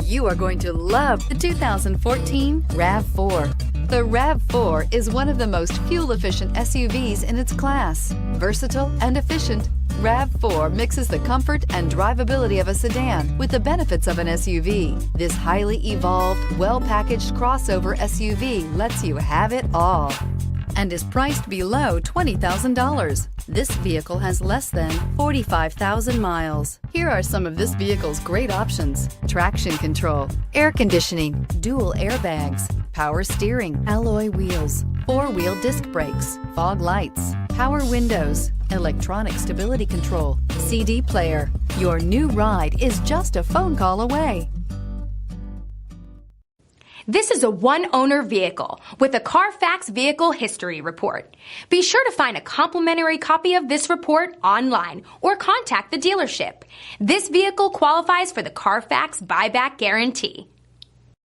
You are going to love the 2014 RAV4. The RAV4 is one of the most fuel-efficient SUVs in its class. Versatile and efficient, RAV4 mixes the comfort and drivability of a sedan with the benefits of an SUV. This highly evolved, well-packaged crossover SUV lets you have it all and is priced below $20,000. This vehicle has less than 45,000 miles. Here are some of this vehicle's great options: traction control, air conditioning, dual airbags, power steering, alloy wheels, four-wheel disc brakes, fog lights, power windows, electronic stability control, CD player. Your new ride is just a phone call away. This is a one-owner vehicle with a CARFAX Vehicle History Report. Be sure to find a complimentary copy of this report online or contact the dealership. This vehicle qualifies for the CARFAX Buyback Guarantee.